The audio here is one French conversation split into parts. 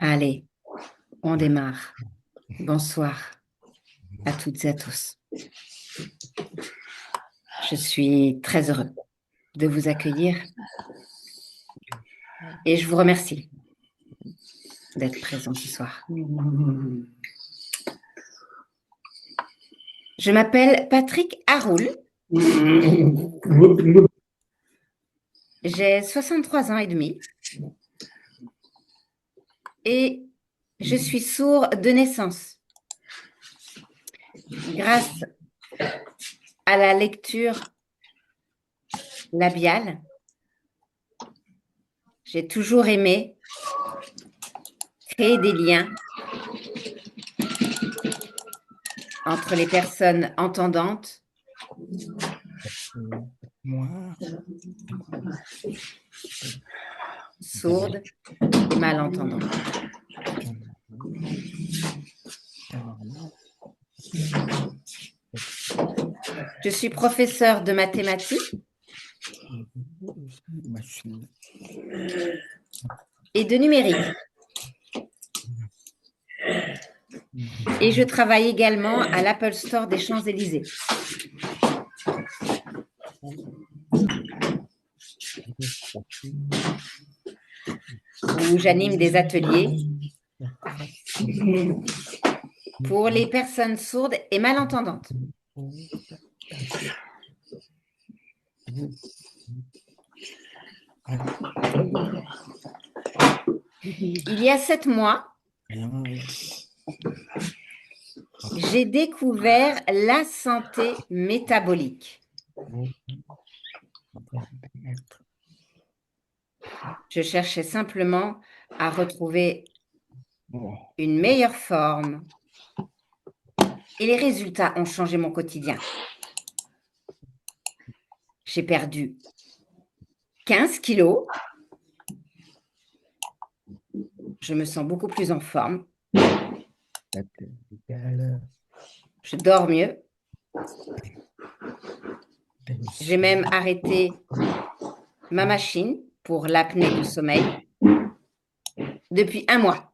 Allez, on démarre. Bonsoir à toutes et à tous. Je suis très heureux de vous accueillir et je vous remercie d'être présent ce soir. Je m'appelle Patrick Haroul. J'ai 63 ans et demi et je suis sourd de naissance. Grâce à la lecture labiale, j'ai toujours aimé créer des liens entre les personnes entendantes sourdes et malentendantes. Je suis professeure de mathématiques et de numérique. Et je travaille également à l'Apple Store des Champs-Élysées. Où j'anime des ateliers pour les personnes sourdes et malentendantes. Il y a 7 mois, j'ai découvert la santé métabolique. Je cherchais simplement à retrouver une meilleure forme et les résultats ont changé mon quotidien. J'ai perdu 15 kilos. Je me sens beaucoup plus en forme. Je dors mieux. J'ai même arrêté ma machine pour l'apnée du sommeil depuis 1 mois.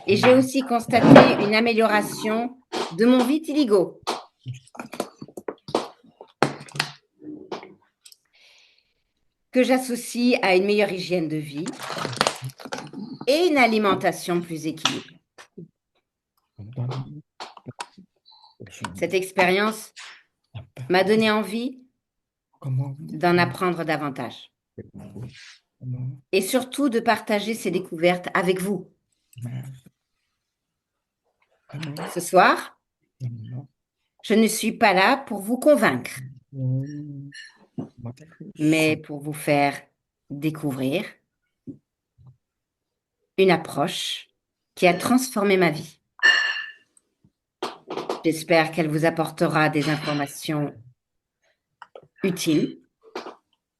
Et j'ai aussi constaté une amélioration de mon vitiligo. Que j'associe à une meilleure hygiène de vie et une alimentation plus équilibrée. Cette expérience m'a donné envie d'en apprendre davantage et surtout de partager ces découvertes avec vous. Ce soir, je ne suis pas là pour vous convaincre, mais pour vous faire découvrir une approche qui a transformé ma vie. J'espère qu'elle vous apportera des informations utiles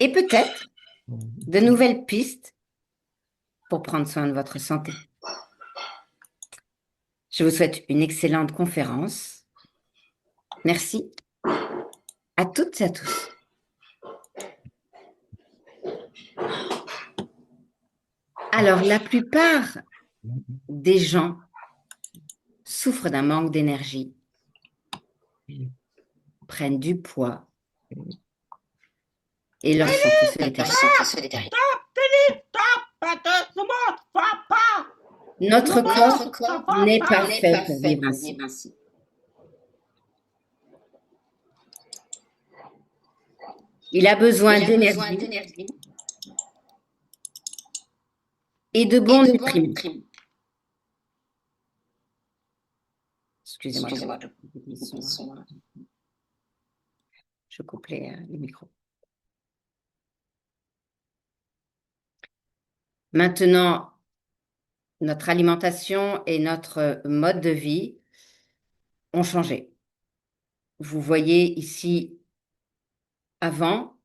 et peut-être de nouvelles pistes pour prendre soin de votre santé. Je vous souhaite une excellente conférence. Merci à toutes et à tous. Alors, la plupart des gens souffrent d'un manque d'énergie, prennent du poids et leur santé se détériore. Notre corps n'est pas fait pour vivre ainsi. Il a besoin d'énergie et de bons nutriments. Excusez-moi, je coupe les micros. Maintenant, notre alimentation et notre mode de vie ont changé. Vous voyez ici, avant,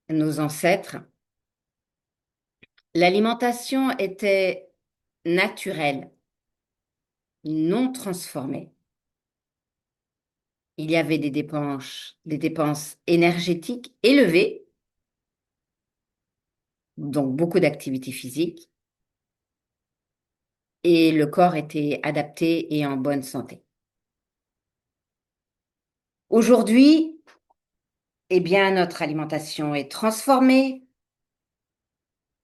nos ancêtres, l'alimentation était naturelle, non transformée. Il y avait des dépenses énergétiques élevées donc beaucoup d'activité physique, et le corps était adapté et en bonne santé. Aujourd'hui, eh bien, notre alimentation est transformée,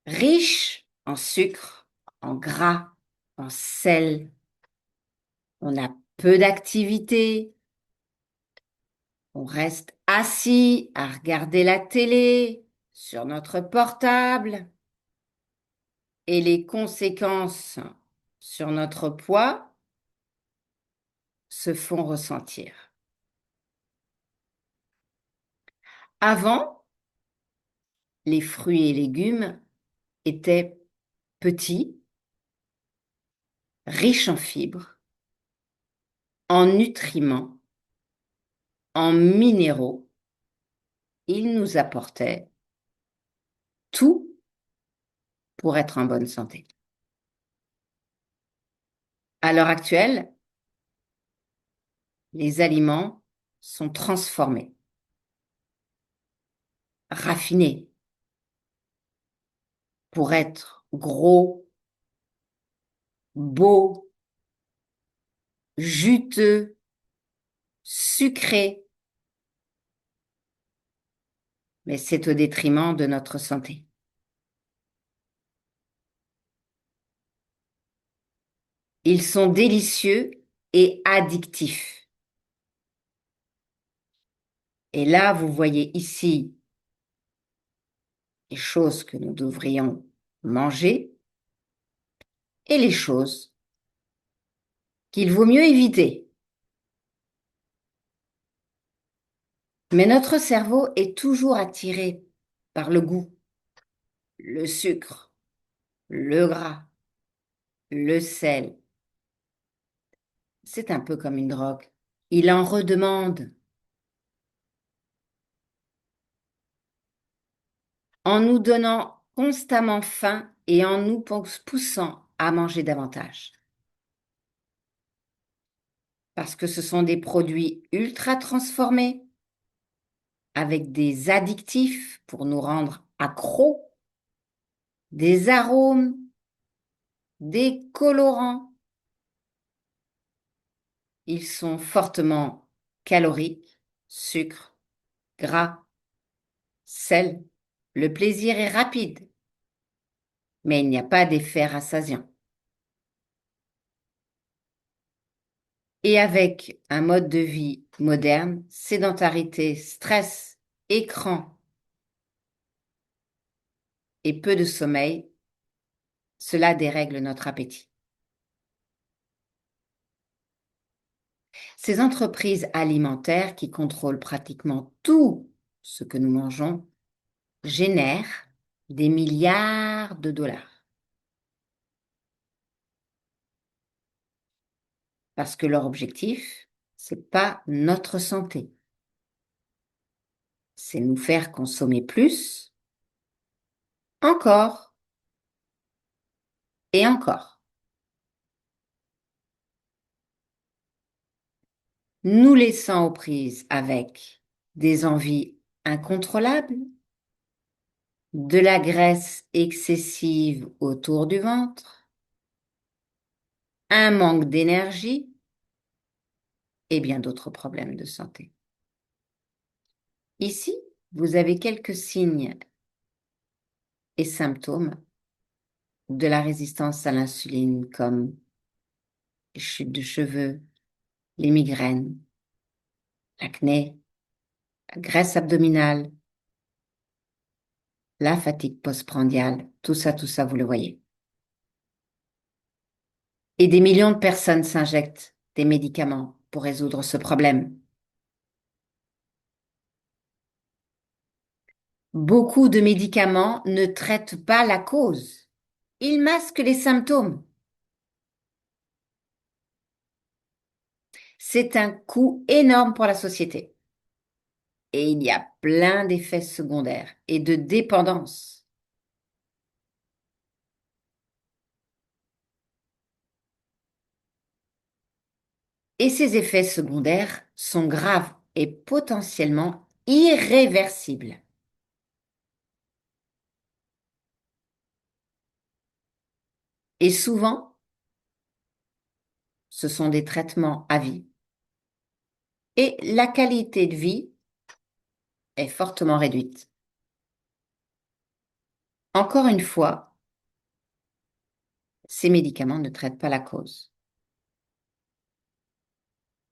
riche en sucre, en gras, en sel. On a peu d'activité, on reste assis à regarder la télé sur notre portable et les conséquences sur notre poids se font ressentir. Avant, les fruits et légumes étaient petits, riches en fibres, en nutriments, en minéraux. Ils nous apportaient tout pour être en bonne santé. À l'heure actuelle, les aliments sont transformés, raffinés, pour être gros, beaux, juteux, sucrés, mais c'est au détriment de notre santé. Ils sont délicieux et addictifs. Et là, vous voyez ici les choses que nous devrions manger et les choses qu'il vaut mieux éviter. Mais notre cerveau est toujours attiré par le goût, le sucre, le gras, le sel. C'est un peu comme une drogue. Il en redemande. En nous donnant constamment faim et en nous poussant à manger davantage. Parce que ce sont des produits ultra transformés, avec des addictifs pour nous rendre accros, des arômes, des colorants. Ils sont fortement caloriques, sucre, gras, sel. Le plaisir est rapide, mais il n'y a pas d'effet rassasiant. Et avec un mode de vie moderne, sédentarité, stress, écran et peu de sommeil, cela dérègle notre appétit. Ces entreprises alimentaires qui contrôlent pratiquement tout ce que nous mangeons génèrent des milliards de dollars. Parce que leur objectif, c'est pas notre santé. C'est nous faire consommer plus, encore et encore. Nous laissant aux prises avec des envies incontrôlables, de la graisse excessive autour du ventre, un manque d'énergie et bien d'autres problèmes de santé. Ici, vous avez quelques signes et symptômes de la résistance à l'insuline comme les chutes de cheveux, les migraines, l'acné, la graisse abdominale, la fatigue postprandiale, tout ça, vous le voyez. Et des millions de personnes s'injectent des médicaments pour résoudre ce problème. Beaucoup de médicaments ne traitent pas la cause. Ils masquent les symptômes. C'est un coût énorme pour la société. Et il y a plein d'effets secondaires et de dépendance. Et ces effets secondaires sont graves et potentiellement irréversibles. Et souvent, ce sont des traitements à vie. Et la qualité de vie est fortement réduite. Encore une fois, ces médicaments ne traitent pas la cause.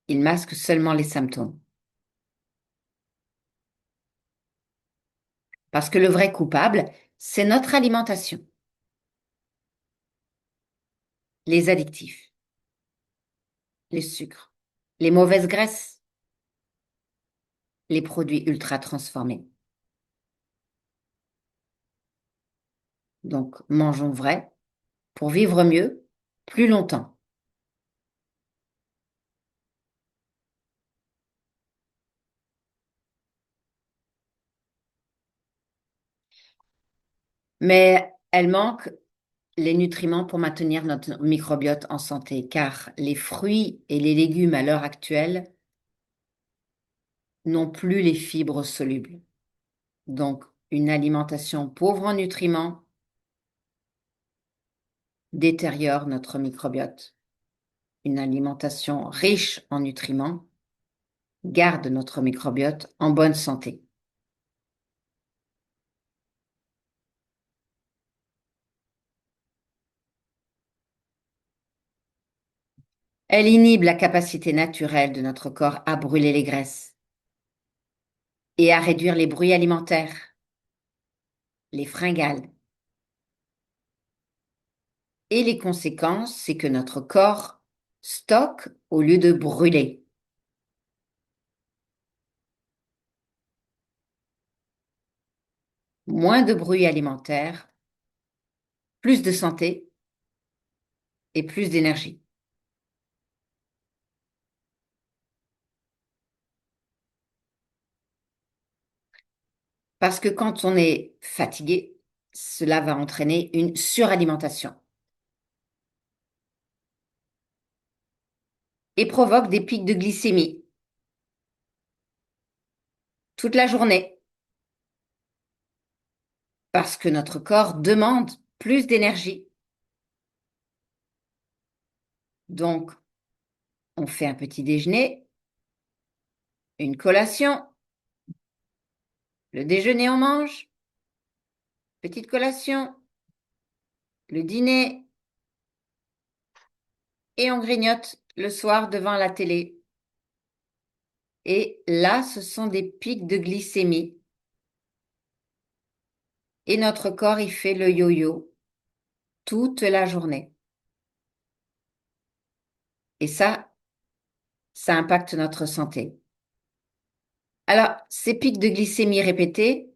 Ils masquent seulement les symptômes. Parce que le vrai coupable, c'est notre alimentation, les addictifs, les sucres, les mauvaises graisses, les produits ultra transformés. Donc, mangeons vrai pour vivre mieux, plus longtemps. Mais elle manque les nutriments pour maintenir notre microbiote en santé, car les fruits et les légumes à l'heure actuelle n'ont plus les fibres solubles. Donc, une alimentation pauvre en nutriments détériore notre microbiote. Une alimentation riche en nutriments garde notre microbiote en bonne santé. Elle inhibe la capacité naturelle de notre corps à brûler les graisses et à réduire les bruits alimentaires, les fringales. Et les conséquences, c'est que notre corps stocke au lieu de brûler. Moins de bruit alimentaire, plus de santé et plus d'énergie. Parce que quand on est fatigué, cela va entraîner une suralimentation et provoque des pics de glycémie toute la journée parce que notre corps demande plus d'énergie. Donc, on fait un petit déjeuner, une collation, le déjeuner on mange, petite collation, le dîner et on grignote le soir devant la télé. Et là, ce sont des pics de glycémie. Et notre corps, il fait le yo-yo toute la journée. Et ça impacte notre santé. Alors, ces pics de glycémie répétés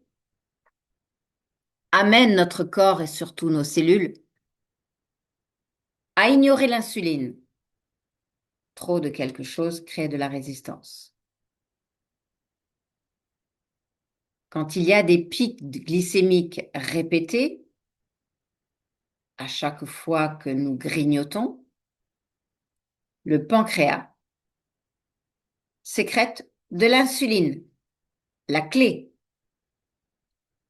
amènent notre corps et surtout nos cellules à ignorer l'insuline. Trop de quelque chose crée de la résistance. Quand il y a des pics glycémiques répétés, à chaque fois que nous grignotons, le pancréas sécrète de l'insuline, la clé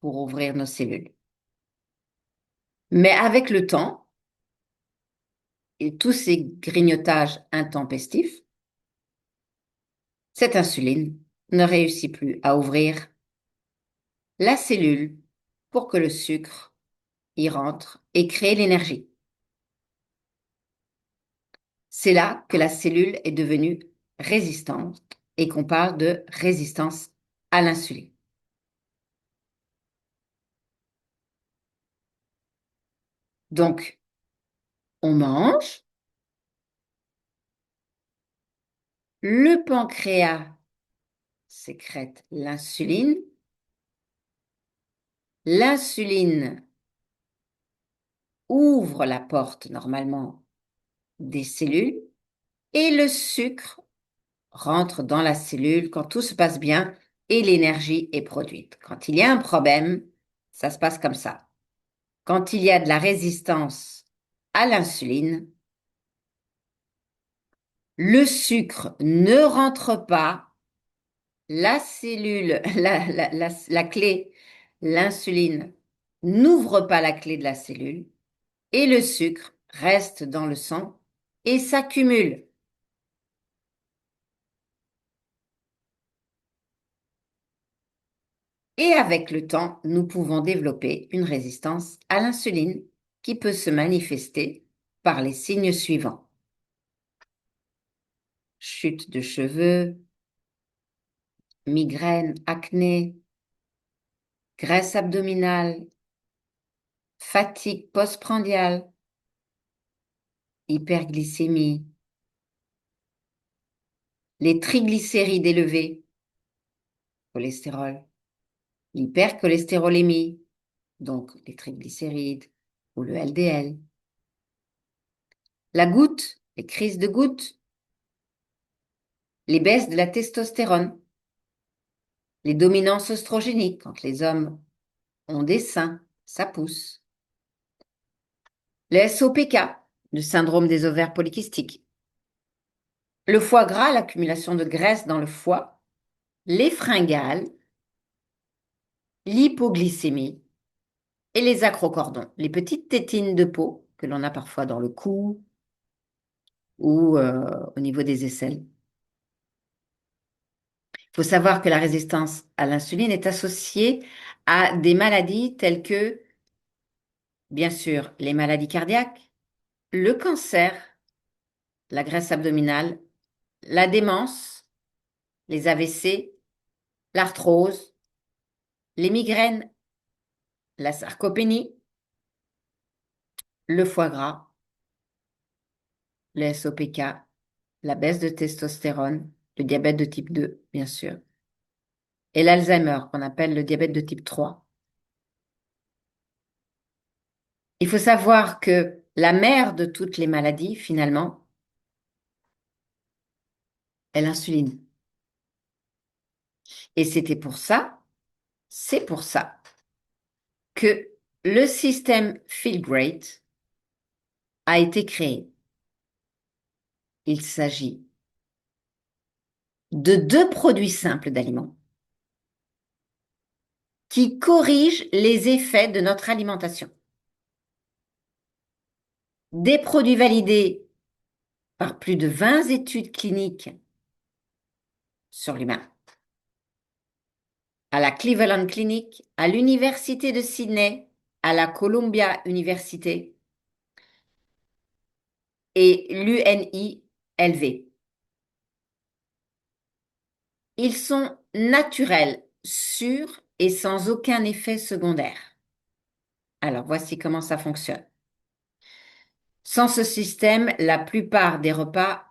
pour ouvrir nos cellules. Mais avec le temps et tous ces grignotages intempestifs, cette insuline ne réussit plus à ouvrir la cellule pour que le sucre y rentre et crée l'énergie. C'est là que la cellule est devenue résistante et qu'on parle de résistance à l'insuline. Donc, on mange, le pancréas sécrète l'insuline, l'insuline ouvre la porte normalement des cellules et le sucre rentre dans la cellule quand tout se passe bien et l'énergie est produite. Quand il y a un problème, ça se passe comme ça. Quand il y a de la résistance à l'insuline, le sucre ne rentre pas, la cellule, la clé, l'insuline n'ouvre pas la clé de la cellule et le sucre restent dans le sang et s'accumulent. Et avec le temps, nous pouvons développer une résistance à l'insuline qui peut se manifester par les signes suivants. Chute de cheveux, migraine, acné, graisse abdominale, fatigue postprandiale, hyperglycémie, les triglycérides élevés, cholestérol, l'hypercholestérolémie, donc les triglycérides ou le LDL, la goutte, les crises de goutte, les baisses de la testostérone, les dominances oestrogéniques, quand les hommes ont des seins, ça pousse, le SOPK, le syndrome des ovaires polykystiques, le foie gras, l'accumulation de graisse dans le foie, les fringales, l'hypoglycémie et les acrocordons, les petites tétines de peau que l'on a parfois dans le cou ou au niveau des aisselles. Il faut savoir que la résistance à l'insuline est associée à des maladies telles que, bien sûr, les maladies cardiaques, le cancer, la graisse abdominale, la démence, les AVC, l'arthrose, les migraines, la sarcopénie, le foie gras, le SOPK, la baisse de testostérone, le diabète de type 2, bien sûr, et l'Alzheimer, qu'on appelle le diabète de type 3. Il faut savoir que la mère de toutes les maladies, finalement, est l'insuline. Et c'est pour ça que le système Feel Great a été créé. Il s'agit de 2 produits simples d'aliments qui corrigent les effets de notre alimentation. Des produits validés par plus de 20 études cliniques sur l'humain, à la Cleveland Clinic, à l'Université de Sydney, à la Columbia University et l'UNILV. Ils sont naturels, sûrs et sans aucun effet secondaire. Alors, voici comment ça fonctionne. Sans ce système, la plupart des repas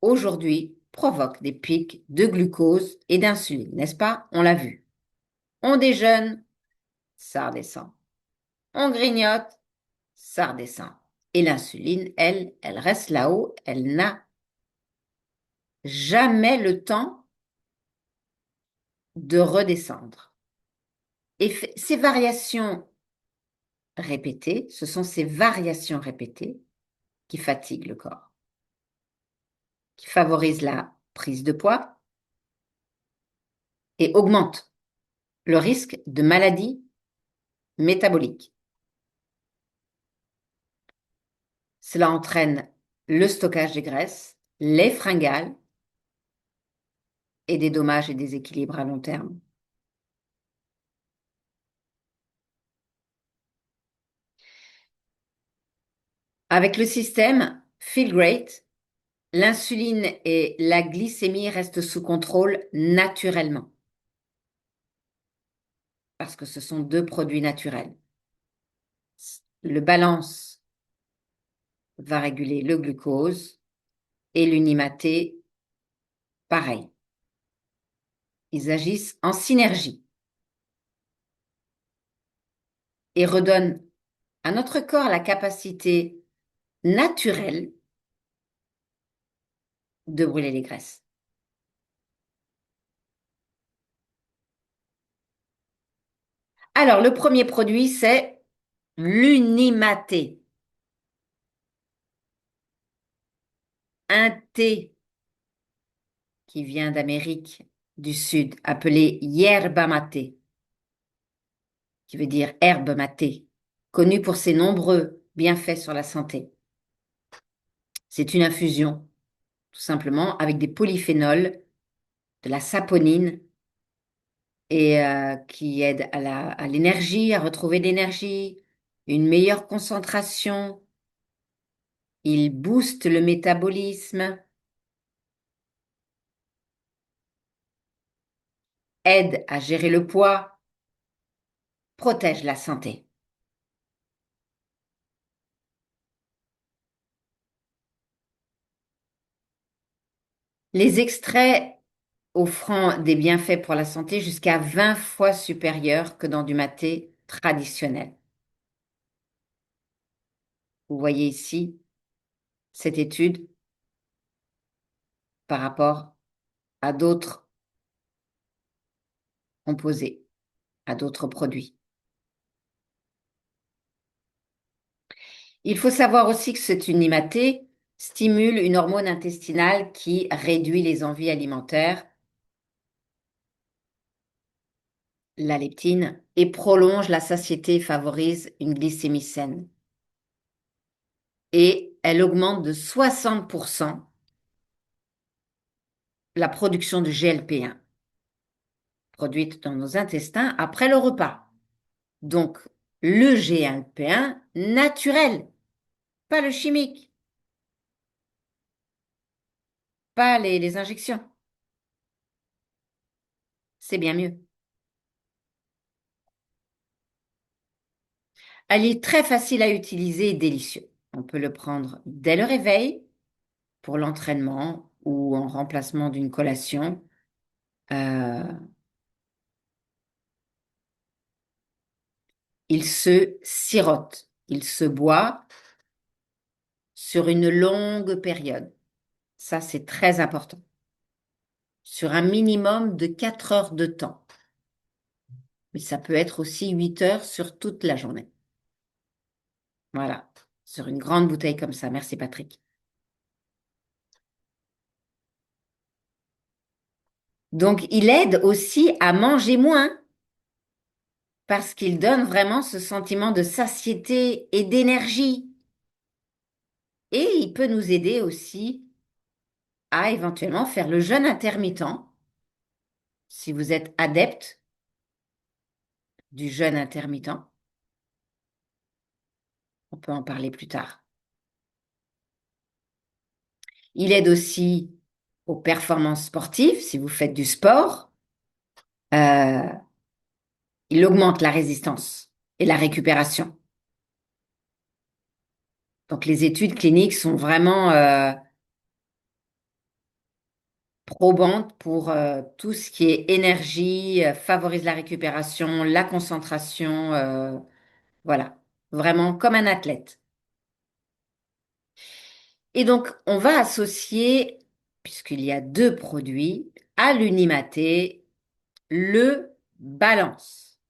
aujourd'hui provoquent des pics de glucose et d'insuline, n'est-ce pas? On l'a vu. On déjeune, ça redescend. On grignote, ça redescend. Et l'insuline, elle reste là-haut, elle n'a jamais le temps de redescendre. Et ces variations répétées, ce sont ces variations répétées qui fatiguent le corps, qui favorisent la prise de poids et augmentent le risque de maladies métaboliques. Cela entraîne le stockage des graisses, les fringales et des dommages et déséquilibres à long terme. Avec le système Feel Great, l'insuline et la glycémie restent sous contrôle naturellement parce que ce sont 2 produits naturels. Le balance va réguler le glucose et l'unimaté, pareil. Ils agissent en synergie et redonnent à notre corps la capacité naturelle de brûler les graisses. Alors, le premier produit, c'est l'unimaté. Un thé qui vient d'Amérique du Sud, appelé yerba mate, qui veut dire herbe matée, connu pour ses nombreux bienfaits sur la santé. C'est une infusion, tout simplement, avec des polyphénols, de la saponine, et qui aide à l'énergie, à retrouver de l'énergie, une meilleure concentration. Il booste le métabolisme, aide à gérer le poids, protège la santé. Les extraits offrant des bienfaits pour la santé jusqu'à 20 fois supérieurs que dans du maté traditionnel. Vous voyez ici cette étude par rapport à d'autres composés, à d'autres produits. Il faut savoir aussi que cet unimaté stimule une hormone intestinale qui réduit les envies alimentaires, la leptine, et prolonge la satiété et favorise une glycémie saine. Et elle augmente de 60% la production de GLP-1, produite dans nos intestins après le repas. Donc, le GLP-1 naturel, pas le chimique, pas les injections. C'est bien mieux. Elle est très facile à utiliser et délicieux. On peut le prendre dès le réveil pour l'entraînement ou en remplacement d'une collation. Euh, il se sirote, il se boit sur une longue période. Ça, c'est très important. Sur un minimum de 4 heures de temps. Mais ça peut être aussi 8 heures sur toute la journée. Voilà, sur une grande bouteille comme ça. Merci Patrick. Donc, il aide aussi à manger moins parce qu'il donne vraiment ce sentiment de satiété et d'énergie. Et il peut nous aider aussi à éventuellement faire le jeûne intermittent. Si vous êtes adepte du jeûne intermittent, on peut en parler plus tard. Il aide aussi aux performances sportives si vous faites du sport. Euh, il augmente la résistance et la récupération. Donc les études cliniques sont vraiment probantes pour tout ce qui est énergie, favorise la récupération, la concentration, voilà, vraiment comme un athlète. Et donc on va associer, puisqu'il y a deux produits, à l'unimaté, le balance.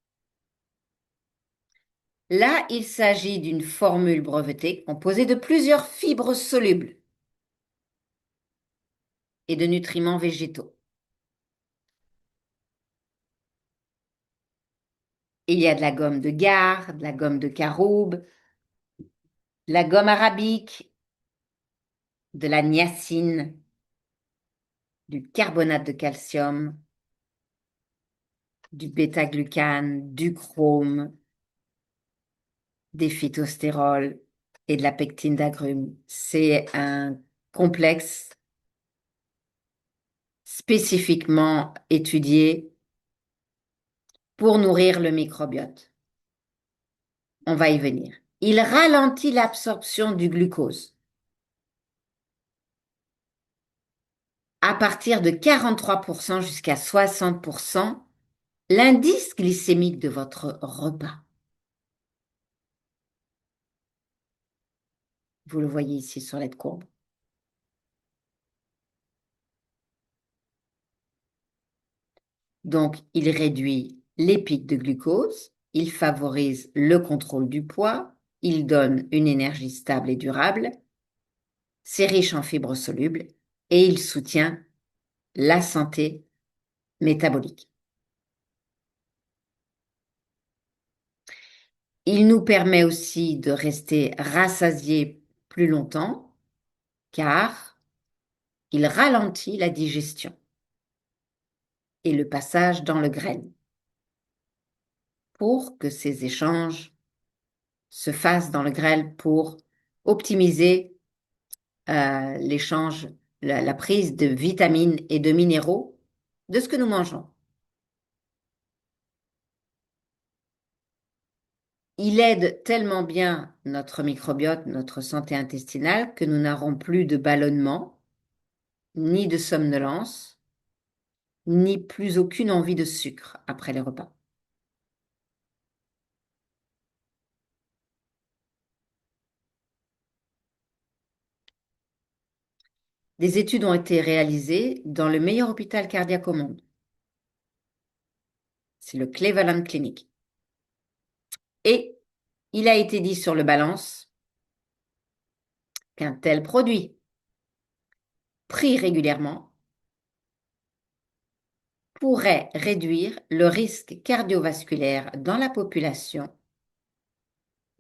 Là, il s'agit d'une formule brevetée composée de plusieurs fibres solubles et de nutriments végétaux. Il y a de la gomme de Gard, de la gomme de caroube, la gomme arabique, de la niacine, du carbonate de calcium, du bêta-glucane, du chrome, des phytostérols et de la pectine d'agrumes. C'est un complexe spécifiquement étudié pour nourrir le microbiote. On va y venir. Il ralentit l'absorption du glucose à partir de 43% jusqu'à 60%, l'indice glycémique de votre repas. Vous le voyez ici sur cette courbe. Donc, il réduit les pics de glucose, il favorise le contrôle du poids, il donne une énergie stable et durable, c'est riche en fibres solubles et il soutient la santé métabolique. Il nous permet aussi de rester rassasiés plus longtemps car il ralentit la digestion et le passage dans le grêle pour que ces échanges se fassent dans le grêle pour optimiser l'échange, la prise de vitamines et de minéraux de ce que nous mangeons. Il aide tellement bien notre microbiote, notre santé intestinale, que nous n'aurons plus de ballonnement, ni de somnolence, ni plus aucune envie de sucre après les repas. Des études ont été réalisées dans le meilleur hôpital cardiaque au monde. C'est le Cleveland Clinic. Et il a été dit sur le balance qu'un tel produit, pris régulièrement, pourrait réduire le risque cardiovasculaire dans la population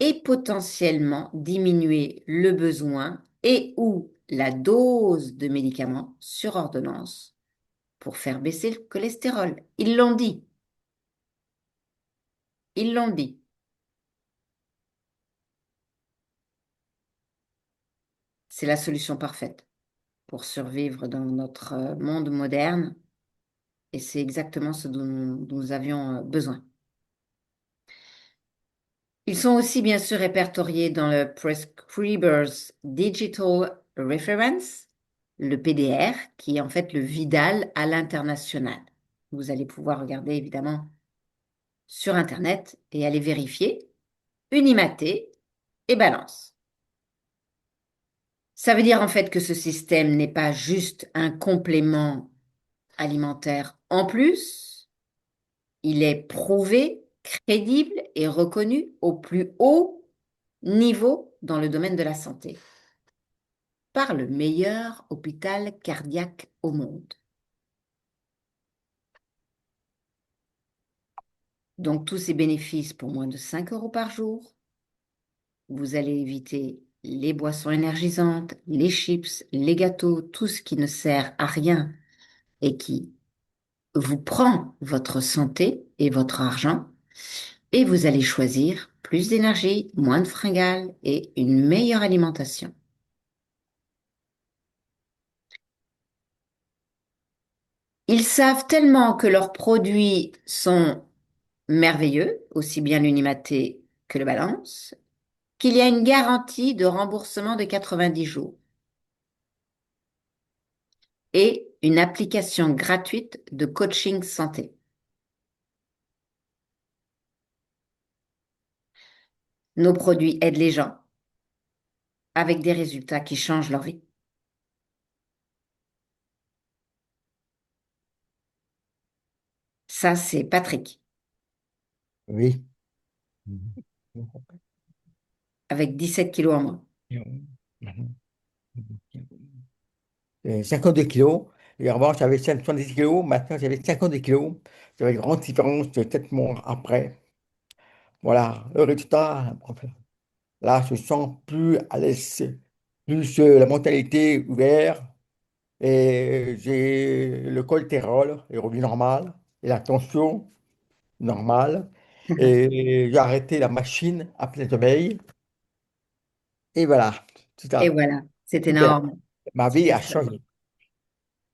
et potentiellement diminuer le besoin et ou la dose de médicaments sur ordonnance pour faire baisser le cholestérol. Ils l'ont dit. Ils l'ont dit. C'est la solution parfaite pour survivre dans notre monde moderne et c'est exactement ce dont nous avions besoin. Ils sont aussi bien sûr répertoriés dans le Prescribers Digital Reference, le PDR, qui est en fait le Vidal à l'international. Vous allez pouvoir regarder évidemment sur Internet et aller vérifier Unimaté et Balance. Ça veut dire en fait que ce système n'est pas juste un complément alimentaire en plus, il est prouvé, crédible et reconnu au plus haut niveau dans le domaine de la santé par le meilleur hôpital cardiaque au monde. Donc tous ces bénéfices pour moins de 5 euros par jour. Vous allez éviter les boissons énergisantes, les chips, les gâteaux, tout ce qui ne sert à rien et qui vous prend votre santé et votre argent. Et vous allez choisir plus d'énergie, moins de fringales et une meilleure alimentation. Ils savent tellement que leurs produits sont merveilleux, aussi bien l'Unimaté que le Balance, qu'il y a une garantie de remboursement de 90 jours et une application gratuite de coaching santé. Nos produits aident les gens avec des résultats qui changent leur vie. Ça, c'est Patrick, Oui. Mhm. avec 17 kilos en moins. Mhm. 52 kilos. Et avant, j'avais 70 kilos. Maintenant, j'avais 52 kilos. J'avais une grande différence de 7 mois après. Voilà, le résultat. Là, je sens plus à l'aise, plus la mentalité ouverte. Et j'ai le cholestérol est revenu normal. Et la tension normale. Et j'ai arrêté la machine à plein sommeil. Et voilà, c'est Et ça. voilà, c'est Super. énorme. Ma vie Si a ça, changé.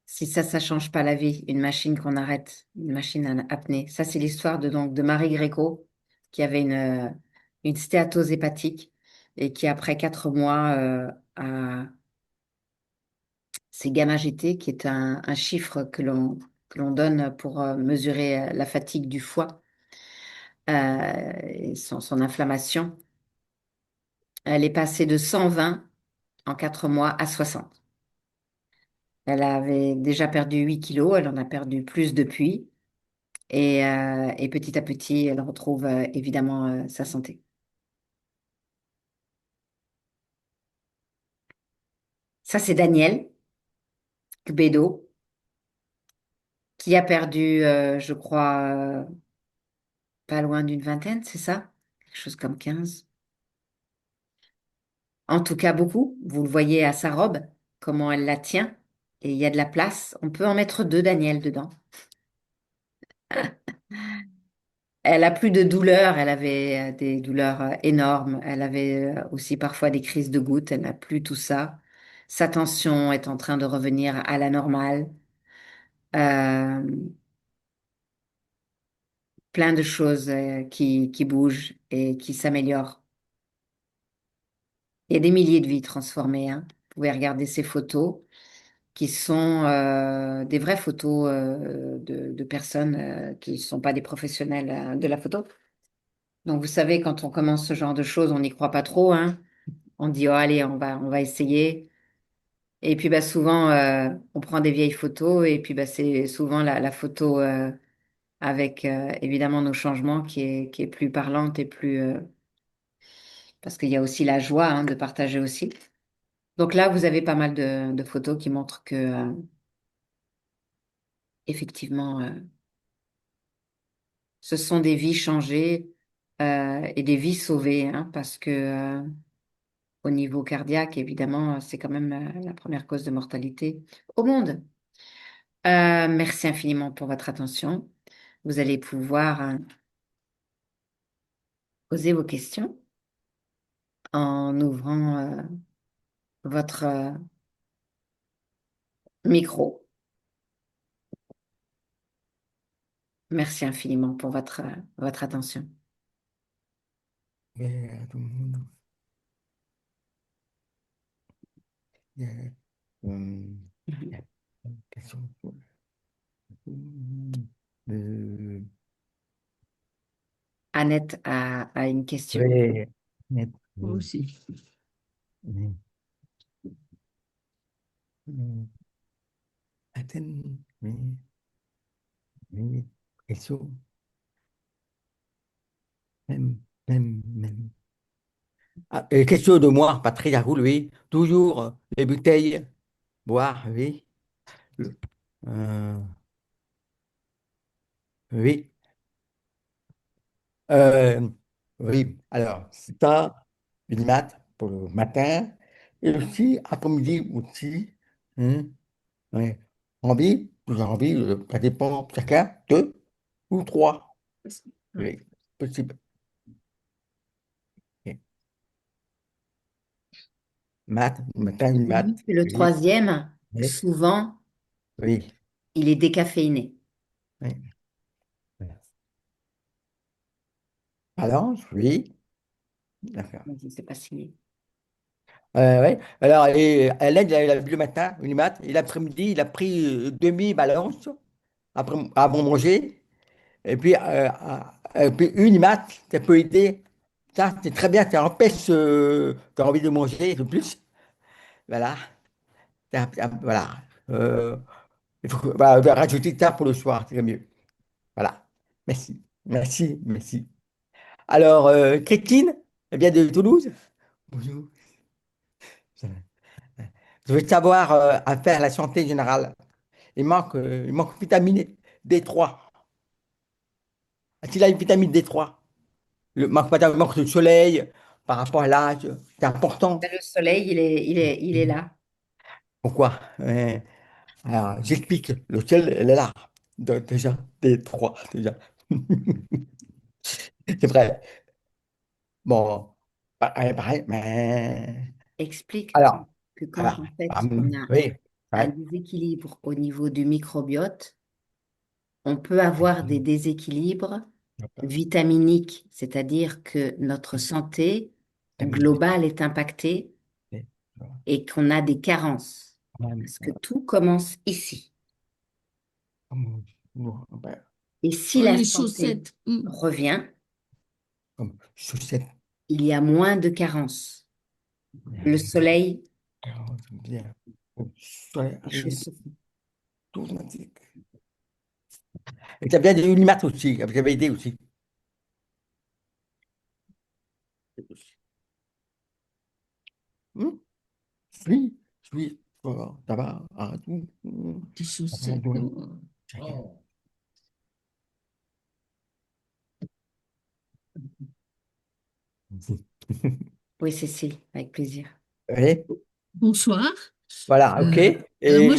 si ça change pas la vie, une machine qu'on arrête, une machine à apnée. Ça, c'est l'histoire de Marie Gréco, qui avait une stéatose hépatique et qui, après 4 mois, c'est gamma GT, qui est un chiffre que l'on donne pour mesurer la fatigue du foie et son inflammation. Elle est passée de 120 en 4 mois à 60. Elle avait déjà perdu 8 kilos, elle en a perdu plus depuis. Et petit à petit, elle retrouve évidemment sa santé. Ça, c'est Daniel Gbedo, qui a perdu, je crois, pas loin d'une vingtaine, c'est ça? quelque chose comme 15. En tout cas, beaucoup. Vous le voyez à sa robe, comment elle la tient. Et il y a de la place. On peut en mettre deux Daniel dedans. Elle a plus de douleurs. Elle avait des douleurs énormes. Elle avait aussi parfois des crises de gouttes. Elle n'a plus tout ça. Sa tension est en train de revenir à la normale. Euh, Plein de choses qui bougent et qui s'améliorent. Il y a des milliers de vies transformées, hein. Vous pouvez regarder ces photos qui sont des vraies photos de personnes qui ne sont pas des professionnels de la photo. Donc, vous savez, quand on commence ce genre de choses, on n'y croit pas trop, hein. On dit, oh, allez, on va essayer. Et puis, bah, souvent, on prend des vieilles photos et puis, bah, c'est souvent la photo avec évidemment nos changements qui est plus parlante et plus, parce qu'il y a aussi la joie hein, de partager aussi. Donc là, vous avez pas mal de photos qui montrent que effectivement, ce sont des vies changées et des vies sauvées, hein, parce que au niveau cardiaque, évidemment, c'est quand même la première cause de mortalité au monde. Merci infiniment pour votre attention. Vous allez pouvoir poser vos questions en ouvrant votre micro. Merci infiniment pour votre attention. Et à tout le monde. Il y a, il y a une question. Euh, Annette a une question. ouais, net, Moi aussi. oui, oui. Attends, oui, question, même. Ah, question de moi, Patrick Raoul, oui. Toujours les bouteilles, boire, oui. Le- euh, oui. Euh, oui, alors, ça, une maths pour le matin, et aussi après-midi aussi. Hein, ouais. Envie, vous avez envie, ça dépend chacun, deux ou trois. Ouais. Oui, possible. Ok. Maths, le matin, une Celui maths. qui fait le Oui, troisième, oui, souvent, oui. il est décaféiné. Oui. Balance, oui. D'accord. Je ne sais pas si... Ouais. Alors, Hélène, il a bu le matin, une maths, et l'après-midi, il a pris demi-balance après, avant de manger. Et puis une maths, ça peut aider. Ça, c'est très bien, ça empêche, tu as envie de manger de plus. Voilà. Voilà. Euh, il faut rajouter ça pour le soir, c'est mieux. Voilà. Merci. Merci, merci. Alors, Christine, elle vient de Toulouse. Bonjour. Je veux savoir à faire la santé générale. Il manque vitamine D3. Est-ce qu'il a une vitamine D3? Il manque de soleil par rapport à l'âge. C'est important. Le soleil, il est là. Pourquoi? Alors, j'explique. Le ciel, elle est là. Déjà, D3, déjà. C'est vrai. Bon, pareil, pareil, mais... Explique Alors, que quand alors, en fait on a oui, un ouais. déséquilibre au niveau du microbiote, on peut avoir des déséquilibres vitaminiques, c'est-à-dire que notre santé Vitamine D. globale est impactée et qu'on a des carences. Parce que tout commence ici. Et si Oh, la les santé chaussettes. revient, Comme chaussette. il y a moins de carences. Le soleil, Bien. Au soleil les arrive choses se font. automatique. Et ça vient de Unimat aussi, vous avez aidé aussi. Hmm. Oui, oui, ça va. Tout. Des Ça va, chaussettes. ouais. Oh. Chacun. Oui, Cécile, avec plaisir. Oui, Bonsoir. voilà, ok. Euh, alors moi,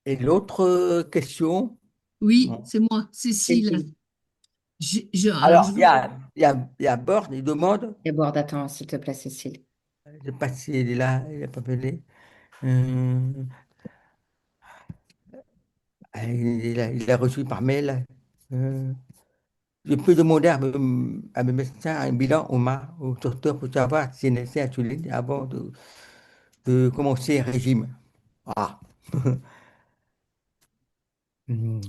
Et l'autre question? oui, Non. c'est moi, Cécile. Cécile, Alors, Alors, il y a Bord, il demande, d'abord, attends, s'il te plaît, Cécile. je ne sais pas s'il est là, il n'a pas venu. Euh, il a reçu par mail. Euh, je peux demander à mes médecins un bilan au docteur pour savoir si c'est nécessaire insuline avant de commencer le régime. Ah. Hmm.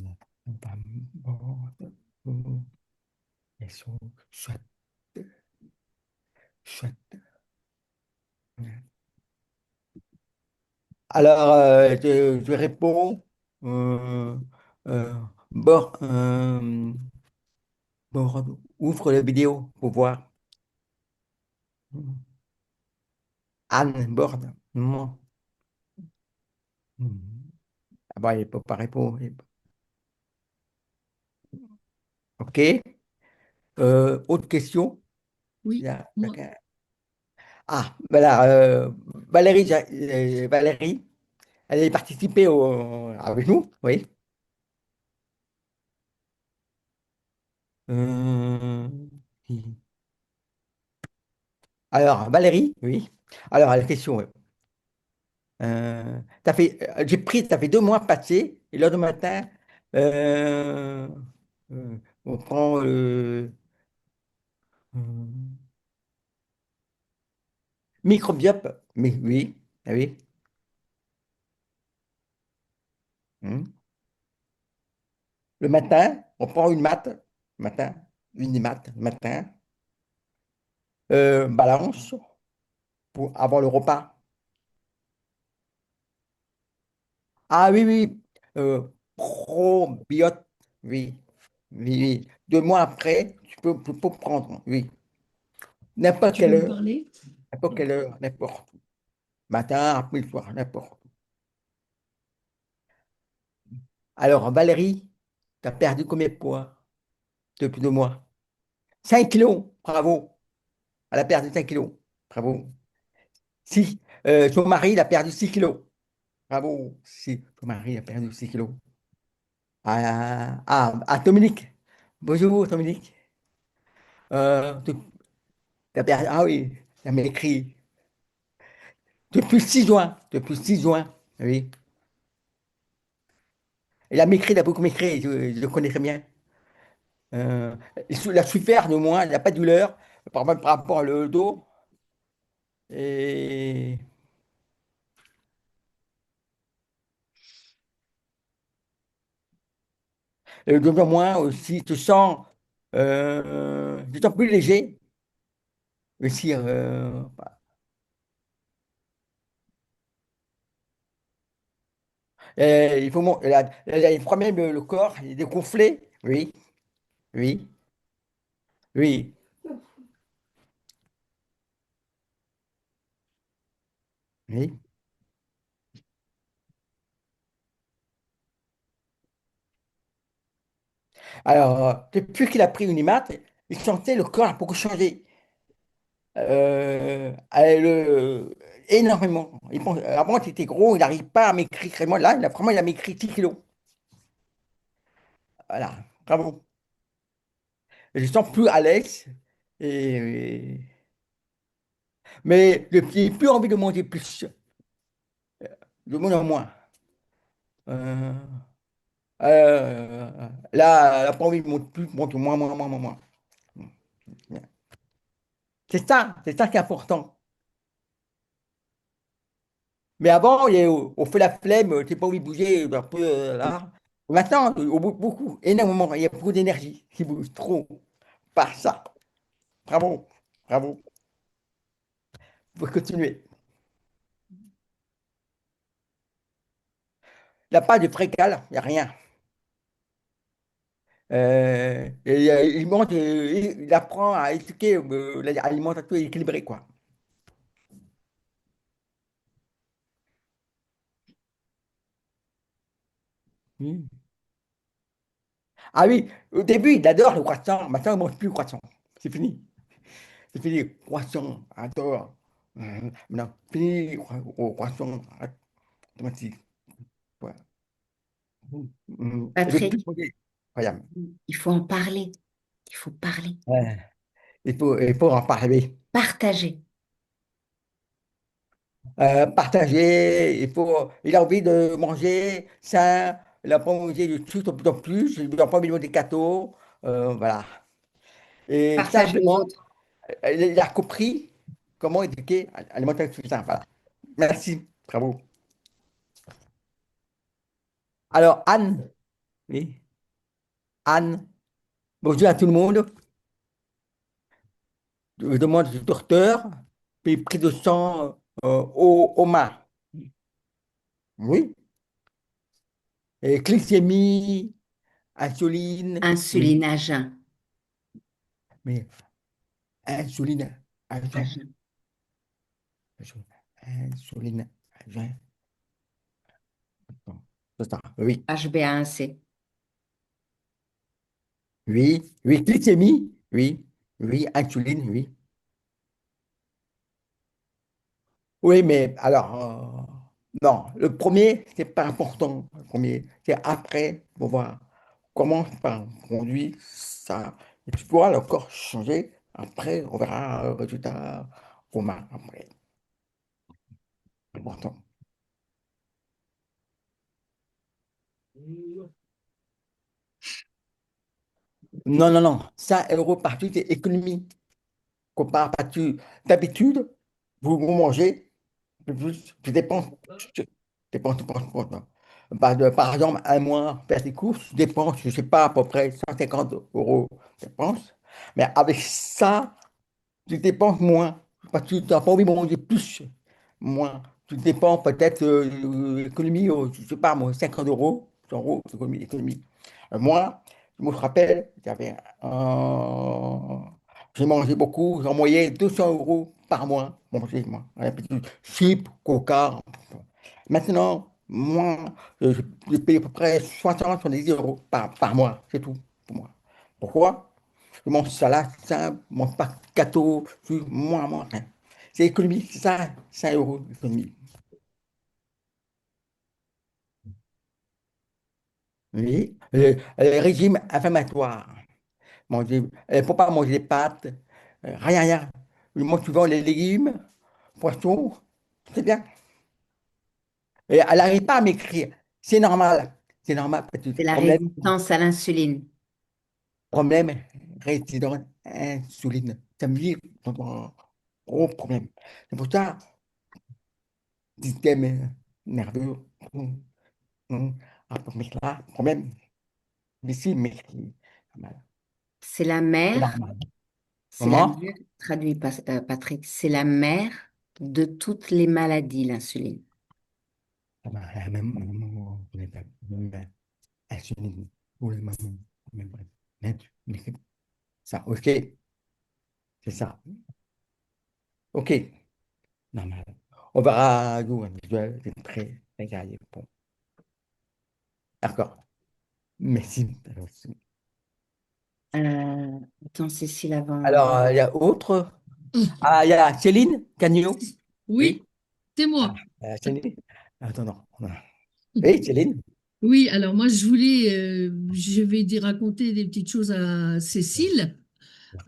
Bon, elles sont soit, soit. Alors, je réponds. Euh, euh, bon, bon, ouvre la vidéo pour voir. Anne Borde. Non. Ah bah, il ne peut pas répondre. OK. Autre question? Il y oui, a moi, quelqu'un. Ah, voilà. Valérie, Valérie, elle a participé avec nous, oui. Euh, alors, Valérie, oui. Alors, la question, ça fait 2 mois passés, et lors du matin, euh, on prend euh, microbiope, mais oui, ah oui. Hmm. Le matin, on prend une matte, matin, une matte, matin, balance pour avant le repas. Ah oui, oui, probiote, oui, oui, oui. 2 mois après, tu peux prendre, oui. N'importe tu quelle veux me heure, parler? n'importe quelle heure, n'importe. Matin, après le soir, n'importe. Alors, Valérie, tu as perdu combien de poids depuis 2 mois? 5 kilos, bravo. Elle a perdu 5 kilos, bravo. Si, son mari, il a perdu 6 kilos, bravo. Si, ton mari a perdu 6 kilos. Dominique. Bonjour, Dominique. Tu as perdu, ah oui, elle m'a écrit. Depuis 6 juin, depuis 6 juin, oui. Elle a m'écrit, elle a beaucoup m'écrit, je le connais très bien. Euh, il a souffert de moi, il n'a pas de douleur par rapport au dos. Et, et de moi aussi, je te sens plus léger. Aussi, il faut elle a des problèmes, le corps, il est dégonflé. Oui, oui, oui, oui. Alors, depuis qu'il a pris une IMAT, il sentait le corps a beaucoup changé. Énormément. Avant, il était gros, il n'arrive pas à m'écrire. Vraiment, là, il a maigri 10 kilos. Voilà, bravo. Je ne sens plus à l'aise. Et, mais je n'ai plus envie de manger plus. De moins en moins. Euh, là, la pas envie de manger plus, monte moins, moins, moins, moins, moins. C'est ça qui est important. Mais avant, on fait la flemme, tu n'as pas envie de bouger, un peu là. Maintenant, au bout beaucoup, énormément, il y a beaucoup d'énergie qui bouge trop. Par ça. Bravo, bravo. Faut continuer. Il n'y a pas de frécal, il n'y a rien. Il apprend à éduquer l'alimentation équilibrée, quoi. Mm. Ah oui, au début, il adore le croissant. Maintenant, il ne mange plus le croissant. C'est fini. c'est fini, croissant, attends. Maintenant, fini, croissant, automatique. Voilà. Je peux plus Patrick, poser. Incroyable. il faut en parler. Il faut parler. Ouais. Il faut en parler. Partager. Partager, il a envie de manger sain, il n'a pas mangé de sucre de plus en plus, il n'a pas envie de manger des gâteaux, voilà. Et Partager aux simplement, autres. il a compris comment éduquer à l'alimentation saine. Voilà. Merci, bravo. Alors, Anne, oui, Anne, bonjour à tout le monde. Je demande du docteur, puis prise de sang aux mains. Oui. Et glycémie, insuline, oui. Insuline à jeun. Mais insuline, À agent, jeun. insuline, agent. C'est ça, oui. HbA1c. Oui, oui, glycémie, oui, oui, insuline, oui. Oui, mais alors, non, le premier, c'est pas important. Le premier, c'est après, pour voir comment ça conduit ça. Et tu pourras le corps changer. Après, on verra le résultat commun après. Important. Non, non, non. 5 € par tube, c'est économie. Compare pas tu. D'habitude, vous mangez, tu dépenses, tu dépenses, non. Par exemple, un mois, faire tes courses, tu dépenses, je ne sais pas, à peu près 150 € de dépenses. Mais avec ça, tu dépenses moins. Parce que tu n'as pas envie de manger plus. Moins. Tu dépenses peut-être l'économie, je ne sais pas, moi, 50 €, 100 euros, économie. Moi, je me rappelle, j'ai mangé beaucoup, j'en moyenne 200 € par mois. Manger, moi. Un petit chips, coca. Maintenant, moi, je paye à peu près 60 70 € par mois. C'est tout pour moi. Pourquoi? Je mange salade simple, je mange pas de gâteau, moins, rien. C'est économie, c'est ça, 5 € d'économie. Oui. Le régime inflammatoire. Manger, il ne faut pas manger des pâtes, rien, rien. Je mange souvent les légumes, poissons, c'est bien. Et elle n'arrive pas à m'écrire. C'est normal. C'est normal. C'est la Problème, résistance à l'insuline. problème, résident insuline. Ça me dit un gros problème. C'est pour ça, système nerveux. Hum, mais là, problème, mais si, mais C'est la c'est mère, normal. c'est la Comment? mère, traduit Patrick, c'est la mère de toutes les maladies, l'insuline. Même insuline, pour les mamans, même, mais c'est ça, ok, c'est ça, ok, normal. On verra, nous, individuel, c'est très, très carré. Bon, d'accord, merci. Attends, Cécile, avant. Alors, il y a autre. Ah, il y a Céline Cagnon. Oui, Oui. c'est Ah, moi. Céline. Attends, non. Oui, Céline. Oui, alors moi je voulais, je vais dire raconter des petites choses à Cécile.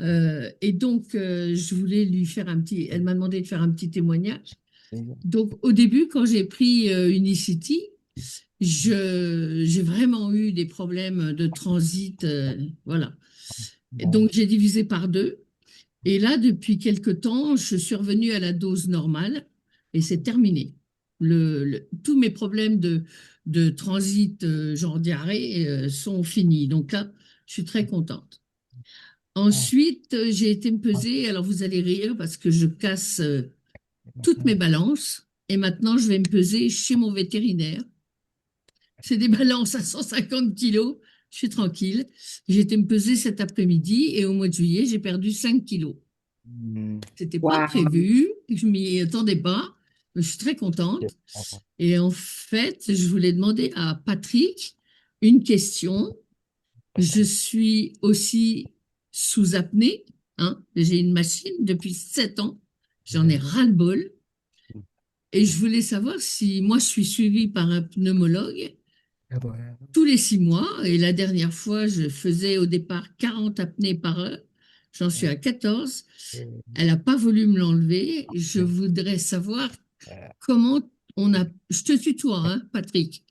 Et donc je voulais lui faire un petit, elle m'a demandé de faire un petit témoignage. Donc au début, quand j'ai pris Unicity, j'ai vraiment eu des problèmes de transit, voilà. Et Bon. donc j'ai divisé par deux. Et là, depuis quelque temps, je suis revenue à la dose normale et c'est terminé. Tous mes problèmes de transit, genre diarrhée, sont finis. Donc là, je suis très contente. Ensuite, j'ai été me peser. Alors, vous allez rire parce que je casse toutes mes balances. Et maintenant, je vais me peser chez mon vétérinaire. C'est des balances à 150 kilos. Je suis tranquille. J'ai été me peser cet après-midi et au mois de juillet, j'ai perdu 5 kilos. Hmm. C'était pas Waouh, prévu, je m'y attendais pas. Je suis très contente. Et en fait, je voulais demander à Patrick une question. Je suis aussi sous apnée hein. J'ai une machine depuis 7 ans. J'en ai ras-le-bol. Et je voulais savoir si moi, je suis suivie par un pneumologue tous les 6 mois. Et la dernière fois, je faisais au départ 40 apnées par heure. J'en suis à 14. Elle n'a pas voulu me l'enlever. Je voudrais savoir comment on a... Je te tutoie, hein, Patrick.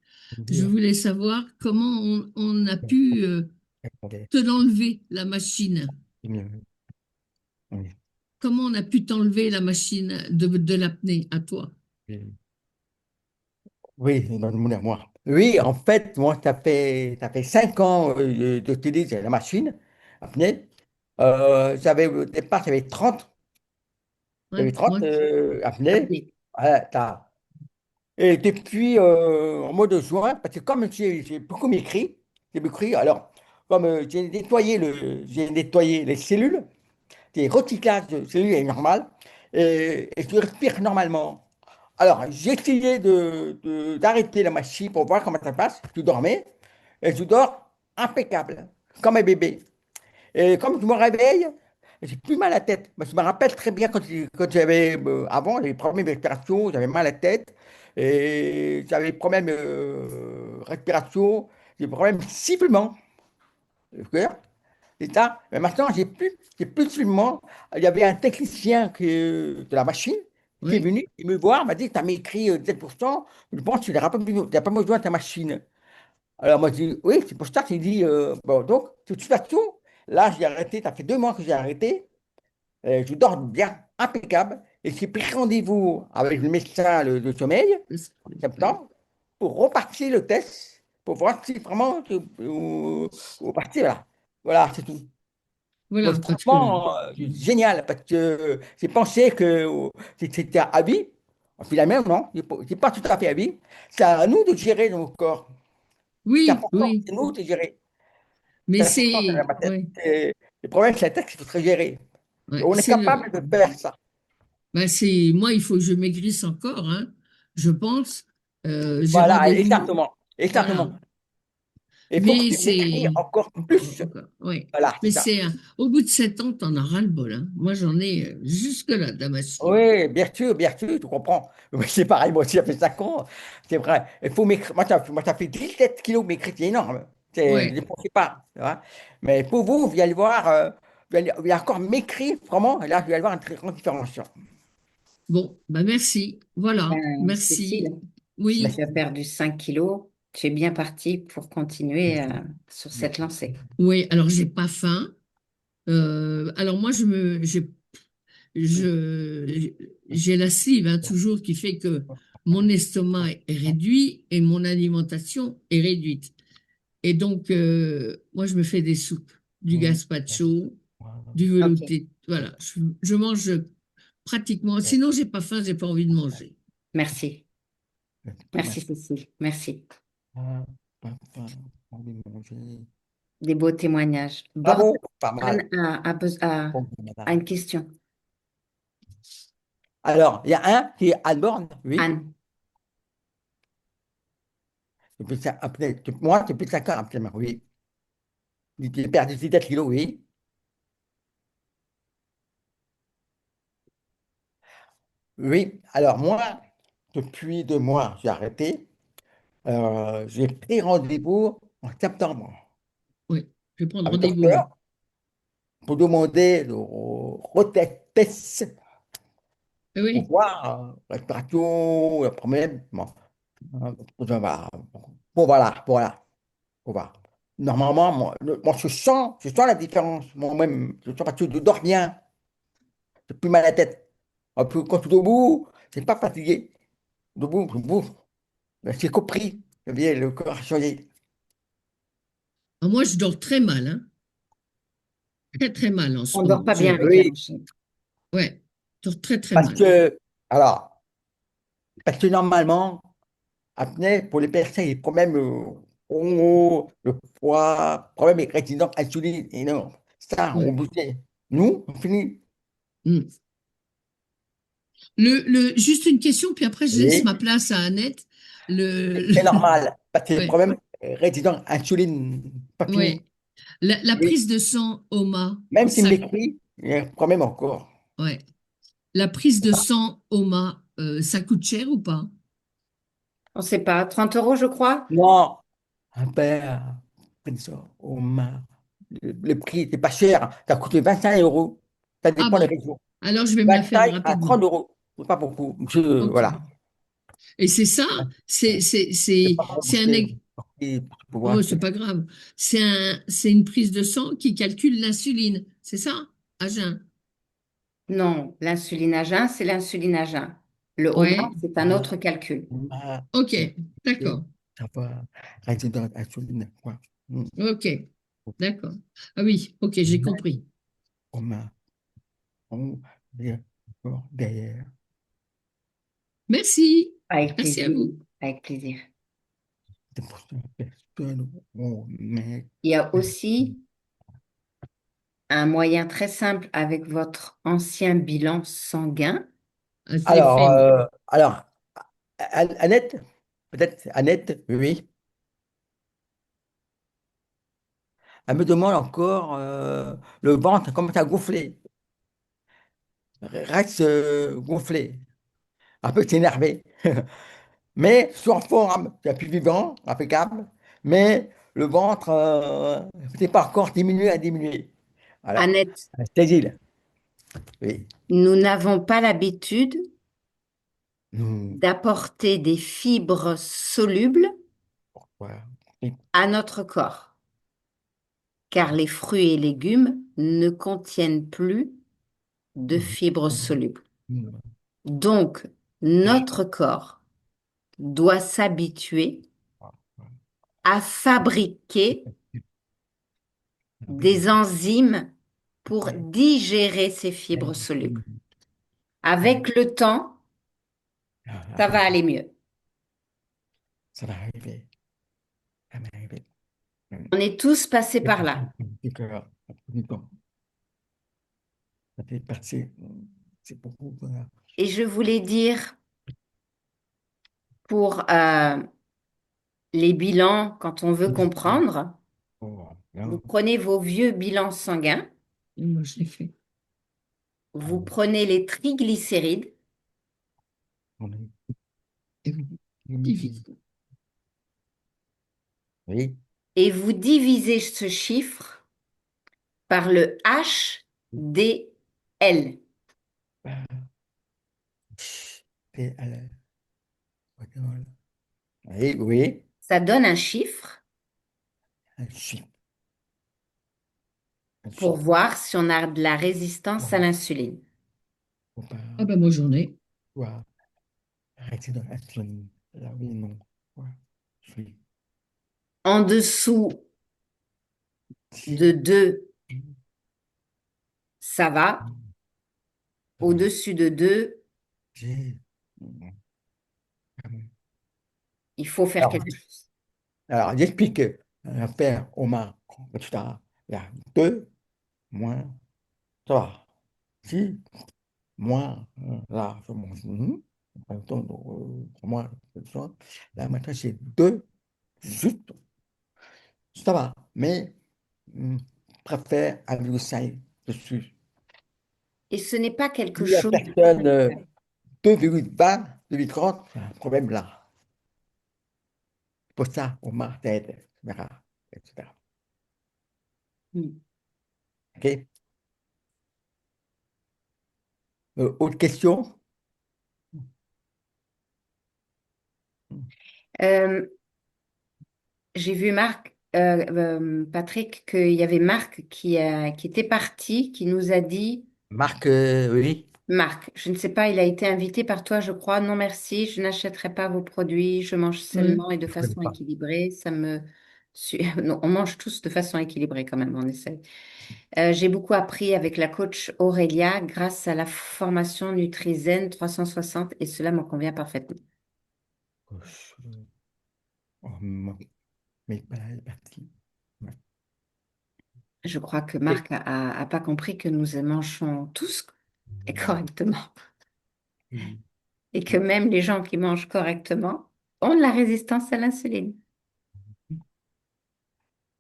Je voulais savoir comment on a pu te l'enlever, la machine. Comment on a pu t'enlever la machine de l'apnée à toi? Oui, dans le monde à moi. Oui, en fait, moi, ça fait 5 ans que j'utilise la machine apnée. Au départ, Ouais, j'avais 30 moi, apnées. Apnée. Ouais, et depuis en mois de juin, parce que comme j'ai beaucoup m'écrit, alors, comme j'ai nettoyé les cellules, le recyclage de cellules est normal, et je respire normalement. Alors, j'ai essayé d'arrêter la machine pour voir comment ça passe. Je dormais, et je dors impeccable, comme un bébé. Et comme je me réveille, j'ai plus mal à la tête. Moi, je me rappelle très bien quand j'avais, avant, j'avais des problèmes de respiration, j'avais mal à la tête, et j'avais des problèmes de respiration, des problèmes de sifflement, le cœur, et ça. Mais maintenant, j'ai plus de sifflement. Il y avait un technicien de la machine qui est oui. venu, il me voir, m'a dit, tu as maigri 7%, je pense que tu n'as pas besoin de ta machine. Alors moi, je dis, oui, c'est pour ça qu'il dit, bon, donc, de toute façon, là, j'ai arrêté, ça fait 2 mois que j'ai arrêté, je dors bien, impeccable, et j'ai pris rendez-vous avec le médecin de sommeil, en Oui. septembre, pour repartir le test, pour voir si vraiment, repartir, là. Voilà, c'est tout. Voilà, Donc, parce que franchement, génial, parce que j'ai pensé que c'était à vie. Finalement, non, c'est pas tout à fait à vie. C'est à nous de gérer notre corps. C'est oui, important, oui, c'est nous de gérer. mais C'est important dans c'est ma tête. ouais, Le problème, c'est la tête qu'il faut très gérer. ouais, On est c'est capable de faire ça. c'est moi, il faut que je maigrisse encore, hein, je pense. J'ai Voilà, rendez-vous, exactement. voilà. Exactement. Il faut que Mais tu m'écris c'est encore plus. ouais. Voilà, c'est Mais ça. au bout de 7 ans, t'en as ras le bol, hein. Moi, j'en ai jusque-là de la machine. Oui, bien sûr, tu comprends. Mais c'est pareil, moi aussi, ça fait 5 ans. C'est vrai. Il faut m'écrire. Moi, ça fait 17 kilos m'écrire, c'est énorme. Je Ouais. ne pensais pas. Tu vois. Mais pour vous, vous allez voir, vous allez encore m'écrire, vraiment. Et là, vous allez voir une très grande différence. Bon, bah merci. Voilà, merci. Cécile, bah, tu Oui, as perdu 5 kilos. Tu es bien parti pour continuer sur cette lancée. oui. Alors, j'ai pas faim. Alors moi, je, j'ai la sleeve hein, toujours qui fait que mon estomac est réduit et mon alimentation est réduite. Et donc, moi, je me fais des soupes, du gazpacho, du Ok, velouté. Voilà, je mange pratiquement. Sinon, j'ai pas faim, j'ai pas envie de manger. merci. Tout Merci Cécile, merci. Ah, papa, envie de manger. Des beaux témoignages. Bordeaux, Bravo, pas mal. Anne Bon, a madame. une question. Alors, il y a un qui est Alborn, oui. Anne, Moi, depuis 5 ans, actuellement, oui. J'ai perdu 17 kilos, oui. Oui, alors moi, depuis 2 mois, j'ai arrêté. J'ai pris rendez-vous en septembre Oui, je vais prendre avec le rendez-vous, moi. docteur pour demander le retest Eh pour oui. voir respiration, le problème. Bon, voilà. Bon, voilà, voilà. On va. Normalement, moi, je sens la différence. Moi-même, je sens parce que je dors bien, j'ai plus mal à la tête. Un peu, quand je suis debout, je n'ai pas fatigué. Debout, debout, c'est compris. Le corps a changé. Ah, moi, je dors très mal, hein. Très, très mal en ce on dort moment. pas bien avec la Oui, machine. Ouais, je dors très, très parce mal. que, alors, parce que normalement, apnée, pour les personnes, les problèmes, le poids, problème avec résistance à l'insuline énorme. Ça, on Ouais. bougeait. Nous, on finit. Mm. Juste une question, puis après, je laisse Oui. ma place à Annette. C'est normal, parce que les Ouais, problèmes résident insuline, pas fini. ouais. La Oui. prise de sang, Oma, Même s'il ça, m'écrit, Il y a un problème encore. Ouais. La prise de sang, Oma, ça coûte cher ou pas? On ne sait pas, 30 euros, je crois? Non, un père, ça, au main. Le prix n'est pas cher. Ça coûte 25 euros. Ça Ah dépend des bon, régions. alors je vais me la faire 25 à rapidement. 30 euros. C'est pas beaucoup. Ok. Voilà. Et c'est ça, C'est pas c'est un, remboursé. Pour pouvoir oh, acheter. c'est pas grave. C'est une prise de sang qui calcule l'insuline. C'est ça, à jeun. Non, l'insuline à jeun, c'est l'insuline à jeun. Le HOMA, Ouais. c'est un autre calcul. Ah, Ok. et D'accord. ça va rester dans la souline, quoi. Ok. D'accord. Ah oui. Ok, j'ai compris. On m'a, on, derrière. Merci. Avec Merci à plaisir. vous. Avec plaisir. C'est pour ça que personne, mais, Il y a aussi un moyen très simple avec votre ancien bilan sanguin. Ah, je l'ai fait, moi. alors, Annette, peut-être Annette, oui, elle me demande encore le ventre, comment ça a gonflé, reste gonflé, un peu énervé, mais je suis en forme, je suis plus vivant, impeccable, mais le ventre, c'est pas encore diminué à diminuer. Voilà, Annette, Stérile, oui. nous n'avons pas l'habitude Hmm, d'apporter des fibres solubles voilà. Oui. à notre corps, car les fruits et légumes ne contiennent plus de Hmm, fibres hmm, solubles. hmm. Donc, notre corps doit s'habituer à fabriquer des enzymes pour digérer ces fibres solubles. Avec le temps, ça va aller mieux. Ça va arriver, ça va arriver. On est tous passés C'est par là. absolument. Ça fait partie, c'est beaucoup. Voilà. Et je voulais dire, pour les bilans, quand on veut comprendre, Oh, vous non, prenez vos vieux bilans sanguins, Et moi, je l'ai fait. vous prenez les triglycérides on est Et vous limité. divisez. Oui, et vous divisez ce chiffre par le HDL. c'est à la- oui, oui, Ça donne un chiffre un chiffre, un pour chiffre. voir si on a de la résistance à Voilà. l'insuline. Faut pas, Ah ben moi, j'en ai. voilà, rester dans la zone. Là, oui, non. Voilà. Je suis En dessous de 2, ça va. ça va. Au-dessus de 2, J'ai- il faut faire Alors, quelque chose. j'explique un père Omar, etc. Il y a deux, moins, ça va. Si, moins, là, je mange. En même temps, donc, pour moi, c'est ça. Là, maintenant, c'est deux, juste, ça va. Mais, hum, préfère avec le 5 dessus. Et ce n'est pas quelque Si la chose. personne 2,20, 2,30, c'est un problème là. Pour ça, Omar t'aide, etc. etc. Hmm. OK? Autre question? Euh, j'ai vu Patrick, qu'il y avait Marc qui était parti, qui nous a dit, Marc, oui. Marc, je ne sais pas, il a été invité par toi, je crois. Non, merci, je n'achèterai pas vos produits, je mange Ouais. sainement et de Je ne connais façon pas. équilibrée. Non, on mange tous de façon équilibrée quand même, on essaie. J'ai beaucoup appris avec la coach Aurélia grâce à la formation Nutrizen 360 et cela me convient parfaitement. Oh, oh, mais pas la partie. Ouais. Je crois que Et- Marc a pas compris que nous mangeons tous correctement et- et que même les gens qui mangent correctement ont de la résistance à l'insuline.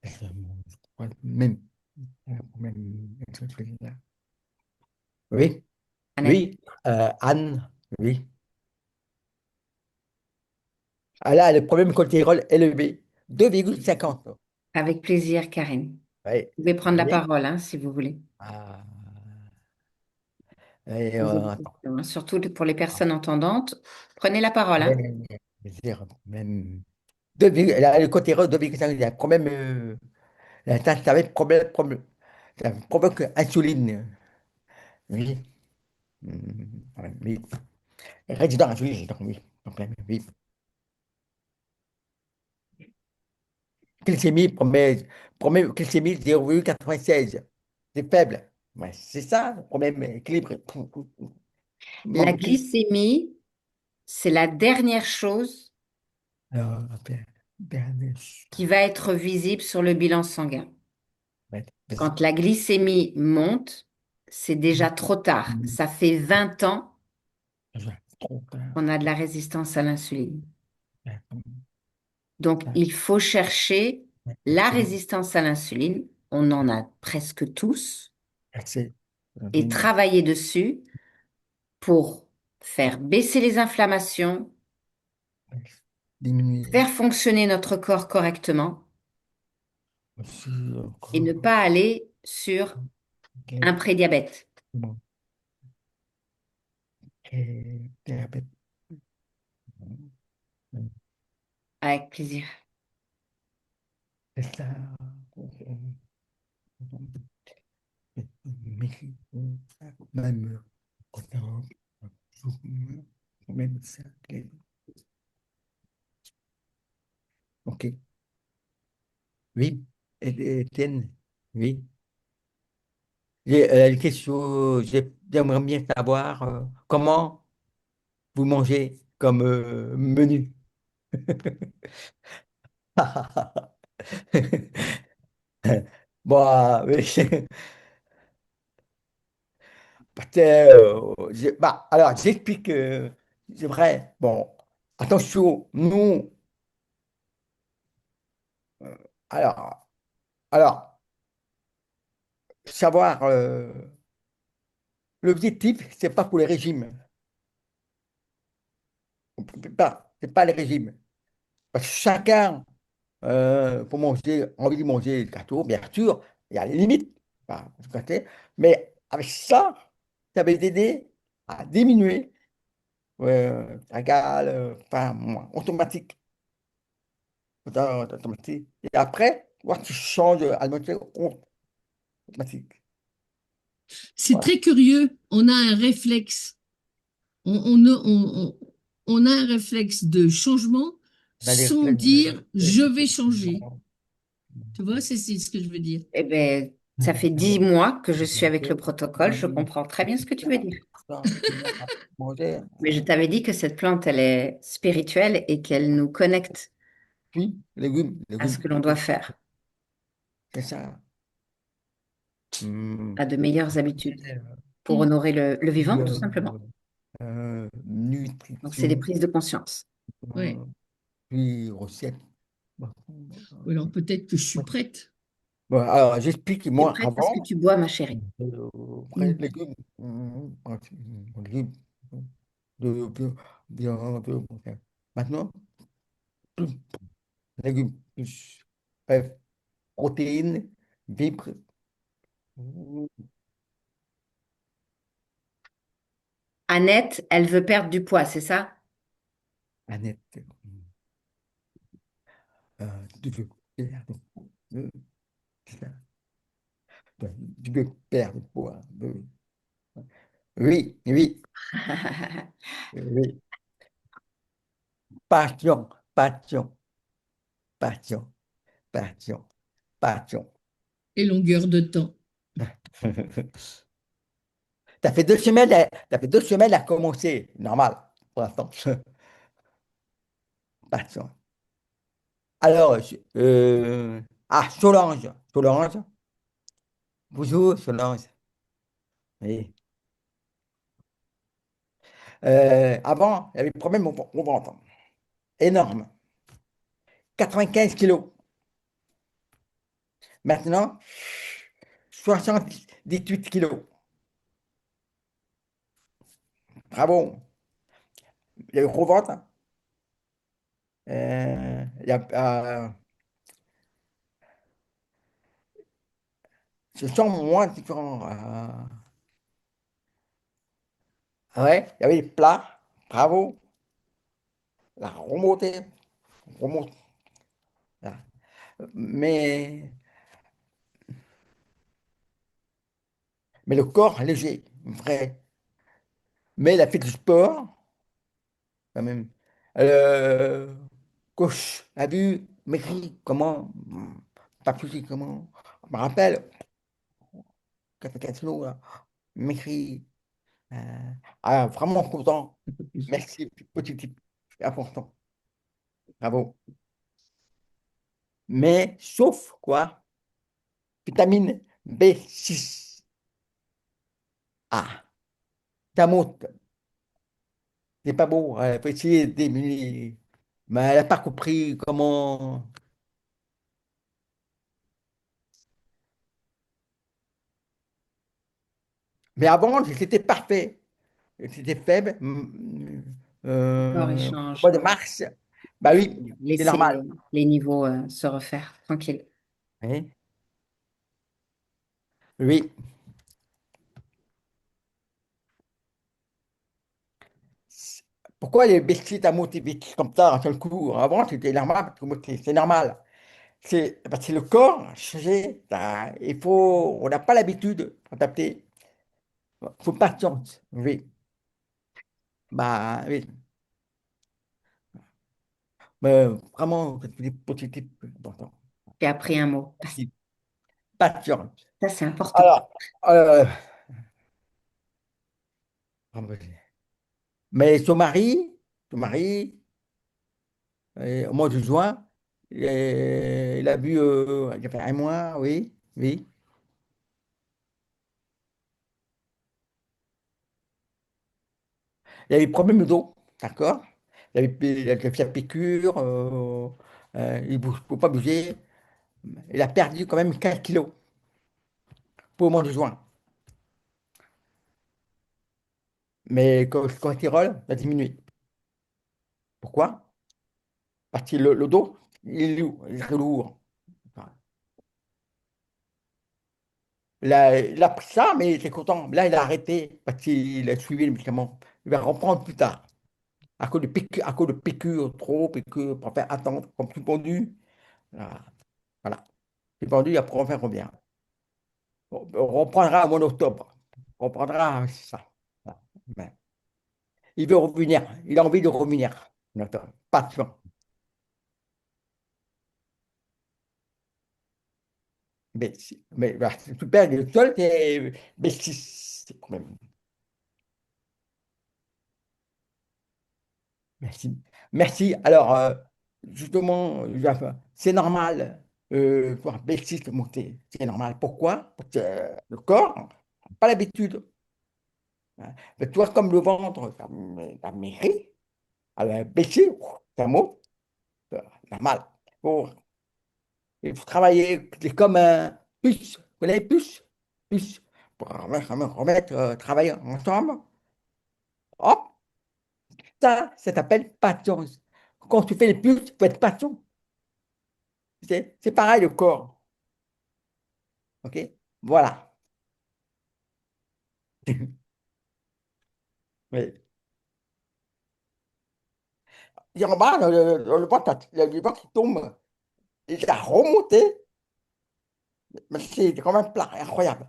je crois même, même, là. Oui, Annette, oui, Anne, oui. Ah là, le problème cholestérol élevé, 2,50. avec plaisir, Karine. Oui, Vous pouvez prendre la oui. parole, hein, si vous voulez. Ah, et, Poser des attends. questions, hein. Surtout pour les personnes entendantes. Prenez la parole, hein. Ouais, je veux dire, même 2, là, le cholestérol 2,5, il y a quand même, là, ça va être ça provoque insuline. Oui. Ouais, oui. Résident insuline, donc oui. Donc, oui. Glycémie, premier glycémie 0,96. C'est faible. Ouais, c'est ça le problème, équilibre. La Manque d'équilibre. glycémie, c'est la dernière chose Alors, ben, qui va être visible sur le bilan sanguin. ouais, Quand la glycémie monte, c'est déjà trop tard. Ça fait 20 ans trop tard. qu'on a de la résistance à l'insuline. Ouais, Donc, il faut chercher la c'est résistance à l'insuline. On en a presque tous c'est- et travailler dessus pour faire baisser les inflammations, diminuer faire fonctionner notre corps correctement aussi et ne encore. pas aller sur Ok, un prédiabète. bon, ok, diabète. Avec plaisir. C'est ça. Mais même autant, même ça. Ok. Oui. Étienne, oui. Une question, j'aimerais bien savoir comment vous mangez comme menu. Bon, oui. Alors, j'explique. C'est vrai. Bon, attention, nous. euh, alors, alors, savoir. L'objectif, c'est pas pour les régimes. On peut pas. C'est pas les régimes. Parce que chacun, pour manger, envie de manger le gâteau, bien sûr, il y a les limites. Enfin, vous comprenez. Mais avec ça, ça va t'aider à diminuer la gale, enfin, automatique. Automatique. Et après, toi, tu changes alimentaire automatique. C'est Voilà. très curieux. On a un réflexe. On a un réflexe de changement On a des sans réflexes dire je vais changer. Tu vois, c'est ce que je veux dire. Eh bien, ça fait 10 mois que je suis avec le protocole. Je comprends très bien ce que tu veux dire. Manger, Mais je t'avais dit que cette plante, elle est spirituelle et qu'elle nous connecte puis légumes, à ce légumes, que l'on doit faire, c'est ça. Hmm. à de meilleures habitudes pour honorer le vivant, tout simplement. Donc, c'est des Nutrition, prises de conscience. Ouais. euh, puis recettes. Bon, Ou alors peut-être que je suis ouais. prête. Bon, alors, j'explique, Tu es moi, prête à ce que avant, tu bois, ma chérie? après, Mm. légumes, légumes, viande, ok. Maintenant, légumes, plus, euh, protéines, fibres, Annette, elle veut perdre du poids, c'est ça? Annette, tu veux perdre, euh, ça, tu veux perdre poids. Oui, oui, oui. Passion, passion, passion, passion, passion. Et longueur de temps. T'as fait 2 semaines à commencer, normal, pour l'instant. Passion. Alors, Solange, Solange, bonjour Solange. Oui. Avant, il y avait des problèmes au ventre, énorme, 95 kilos. Maintenant, 78 kilos. Bravo. Il y a eu gros ventre. Il y a, je sens moins différent. Ouais, il y avait des plats. Bravo. La remontée. Remonte. Là. Mais, mais le corps léger, vrai. Mais il a fait du sport, quand même. Euh, Gauche, a vu, maigri, comment? Pas plus comment? Je me rappelle, 4 kilos, là, maigri. Vraiment content. Merci, petit tip, c'est important. Bravo. Mais sauf quoi? Vitamine B6. Ah, ça monte. C'est pas beau. Elle faut essayer d'émuler. Mais elle n'a pas compris comment. Mais avant, c'était parfait. C'était faible. Alors, il Au change. mois de mars, bah oui, c'est Laisser normal. les niveaux se refaire tranquille. Hein. Oui. Pourquoi les bestites à monter vite comme ça, un seul coup? Avant, c'était normal, parce que c'est normal. C'est parce que le corps a changé. Il faut, on n'a pas l'habitude d'adapter. Il faut patience. Oui. Bah oui. Mais vraiment, c'est positif. Important. J'ai appris un mot. Merci. Patience. Ça, c'est important. Alors, euh, mais son mari, au mois de juin, il a bu, il a fait un mois, oui, oui. Il avait des problèmes d'eau, d'accord? Il a fait la piqûre, il ne peut pas bouger. Il a perdu quand même 15 kilos pour le mois de juin. Mais quand le cholestérol a diminué. Pourquoi? Parce que le dos, il est très lourd. Enfin, il a pris ça, mais il était content. Là, il a arrêté parce qu'il a suivi le médicament. Il va reprendre plus tard. À cause de piqûres, trop piqûres, pour faire attendre, comme tout pendu. Voilà. Voilà. C'est pendu, après on revient. On reprendra au mois d'octobre. On reprendra ça. Voilà. Mais il veut revenir. Il a envie de revenir. D'accord. Patient. Mais voilà, c'est super. Le seul, c'est quand même. Merci. Merci. Alors, justement, c'est normal pour Belsis de monter. C'est normal. Pourquoi? Parce que le corps n'a pas l'habitude. Hein. Mais toi, comme le ventre, t'as maigri, alors Belsis, ça monte. euh, Normal. Bon, il faut travailler. C'est comme un puce. Vous connaissez puce? Puce. Pour remettre, travailler ensemble. Hop, ça s'appelle patience. Quand tu fais les puces, il faut être patient. C'est pareil le corps. OK? Voilà. Mais, il en bas, le ventre, il y a du ventre qui tombe. Il a remonté, mais c'est quand même plat, incroyable.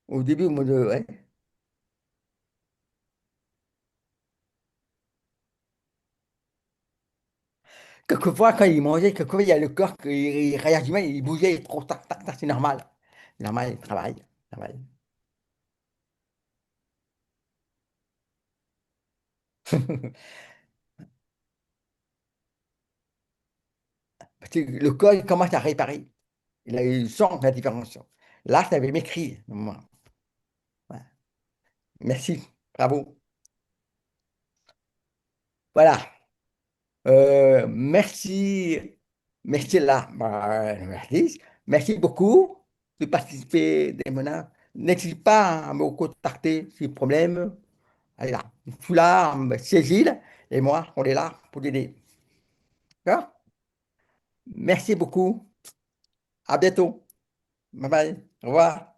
Au début, moi, ouais. Quelquefois, quand il mangeait, quelquefois, il y a le corps qui il réagit mal, il bougeait trop, tac, tac, tac, c'est normal. C'est normal, il travaille. Il travaille. Parce que le corps, il commence à réparer. Il sent la différence. Là, ça avait m'écrit. Ouais. Merci, bravo. Voilà. Merci. Merci là. Bah, merci. Merci beaucoup. de participer des menaces, n'hésite pas à me contacter si problème. Allez là, je suis là, c'est Gilles, et moi, on est là pour t'aider. D'accord. Merci beaucoup. À bientôt. Bye bye. Au revoir.